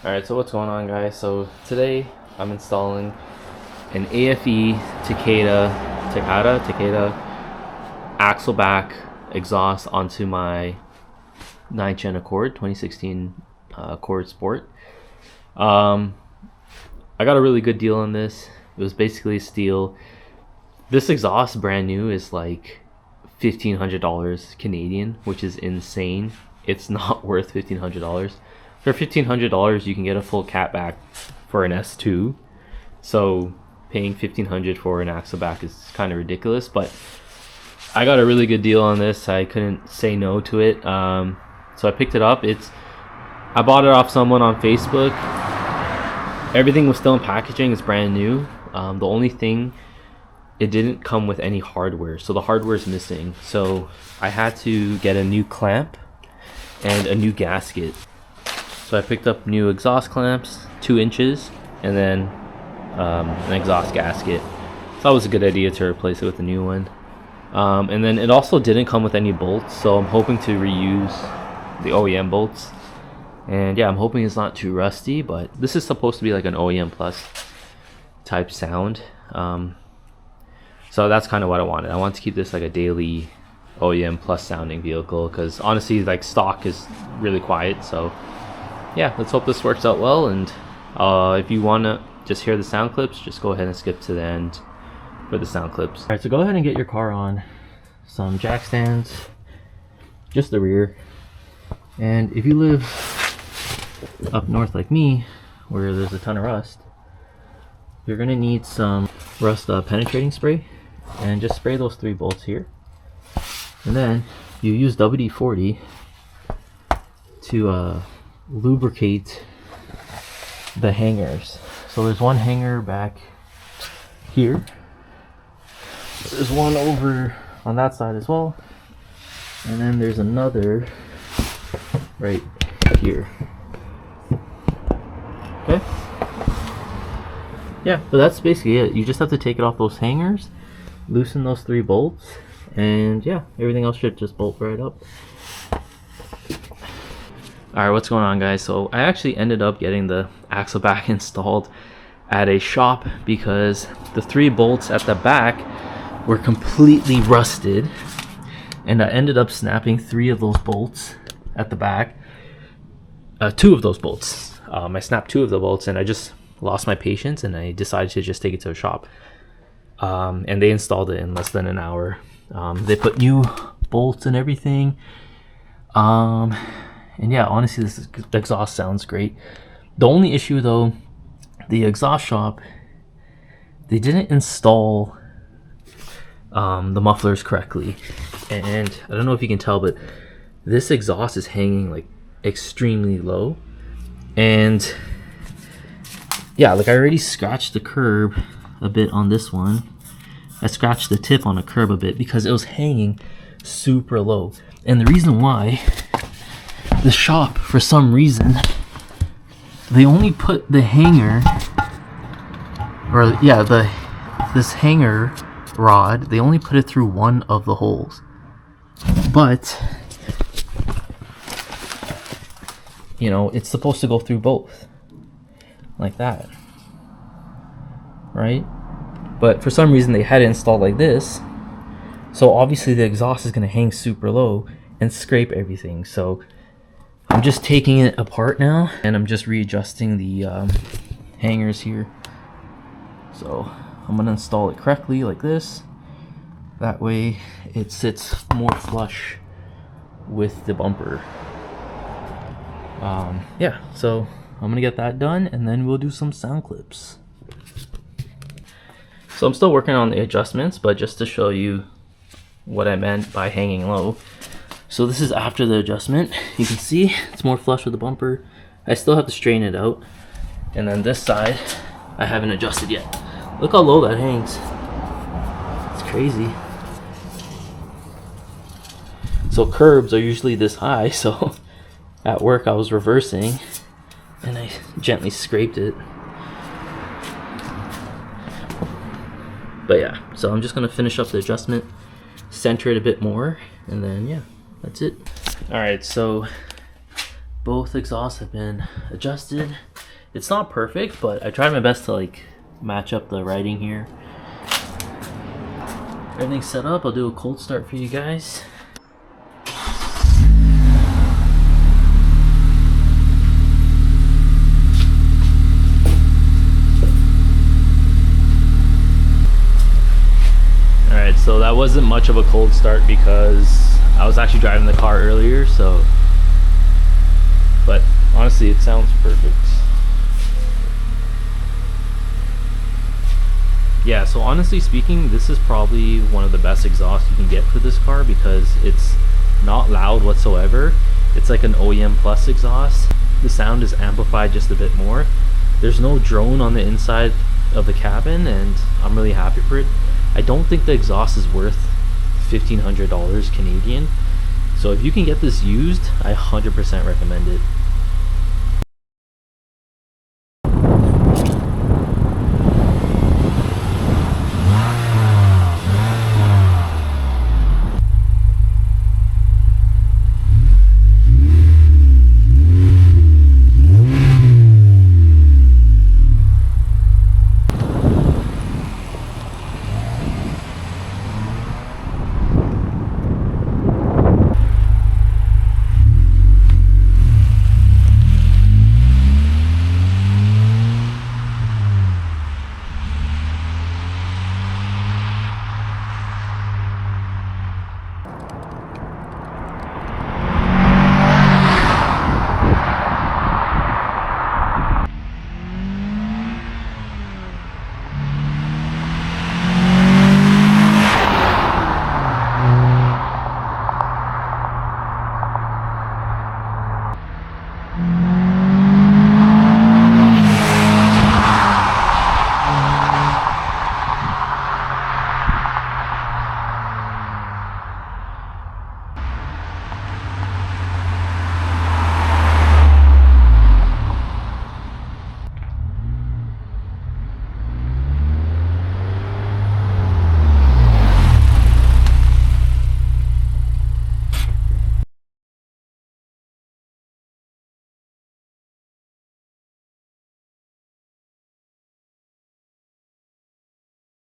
Alright, so what's going on, guys? So today I'm installing an aFe Takeda axleback exhaust onto my 9th gen Accord 2016 Accord Sport. I got a really good deal on this. It was basically steel. This exhaust brand new is like $1,500 Canadian, which is insane. It's not worth $1,500. For $1,500 you can get a full catback for an S2. So paying $1,500 for an axleback is kind of ridiculous, but I got a really good deal on this. I couldn't say no to it. So I picked it up. I bought it off someone on Facebook. Everything was still in packaging. It's brand new. The only thing, it didn't come with any hardware, so the hardware is missing. So I had to get a new clamp and a new gasket. So I picked up new exhaust clamps, 2 inches, and then an exhaust gasket. So that was a good idea to replace it with a new one. And then it also didn't come with any bolts, so I'm hoping to reuse the OEM bolts. And yeah, I'm hoping it's not too rusty, but this is supposed to be like an OEM Plus type sound. So that's kind of what I wanted. I want to keep this like a daily OEM Plus sounding vehicle, because honestly, like, stock is really quiet. So yeah, let's hope this works out well. And if you want to just hear the sound clips, just go ahead and skip to the end for the sound clips. All right, so go ahead and get your car on some jack stands, just the rear. And if you live up north like me, where there's a ton of rust, you're gonna need some rust penetrating spray, and just spray those 3 bolts here. And then you use WD-40 to lubricate the hangers. So there's one hanger back here, there's one over on that side as well, and then there's another right here. Okay, yeah, so that's basically it. You just have to take it off those hangers, loosen those 3 bolts, and yeah, everything else should just bolt right up. Alright, what's going on, guys? So I actually ended up getting the axleback installed at a shop because the 3 bolts at the back were completely rusted, and I ended up snapping 3 of those bolts at the back. 2 of those bolts. I snapped 2 of the bolts, and I just lost my patience, and I decided to just take it to a shop. And they installed it in less than an hour. They put new bolts and everything. And yeah, honestly, this exhaust sounds great. The only issue though, the exhaust shop, they didn't install the mufflers correctly. And I don't know if you can tell, but this exhaust is hanging like extremely low. And yeah, like I already scratched the curb a bit on this one. I scratched the tip on the curb a bit because it was hanging super low. And the reason why, the shop, for some reason, they only put the hanger, or yeah, this hanger rod, they only put it through one of the holes. But you know, it's supposed to go through both, like that, right? But for some reason they had it installed like this, so obviously the exhaust is going to hang super low and scrape everything. So I'm just taking it apart now, and I'm just readjusting the hangers here. So I'm going to install it correctly like this. That way it sits more flush with the bumper. Yeah, so I'm going to get that done, and then we'll do some sound clips. So I'm still working on the adjustments, but just to show you what I meant by hanging low. So this is after the adjustment. You can see it's more flush with the bumper. I still have to straighten it out. And then this side, I haven't adjusted yet. Look how low that hangs. It's crazy. So curbs are usually this high, so at work I was reversing and I gently scraped it. But yeah, so I'm just gonna finish up the adjustment, center it a bit more, and then yeah, that's it. All right, so both exhausts have been adjusted. It's not perfect, but I tried my best to like match up the writing here. Everything's set up. I'll do a cold start for you guys. Alright, so that wasn't much of a cold start because I was actually driving the car earlier, so, but honestly it sounds perfect. Yeah, so honestly speaking, this is probably one of the best exhausts you can get for this car because it's not loud whatsoever. It's like an OEM Plus exhaust. The sound is amplified just a bit more. There's no drone on the inside of the cabin, and I'm really happy for it. I don't think the exhaust is worth $1,500 Canadian. So if you can get this used, I 100% recommend it.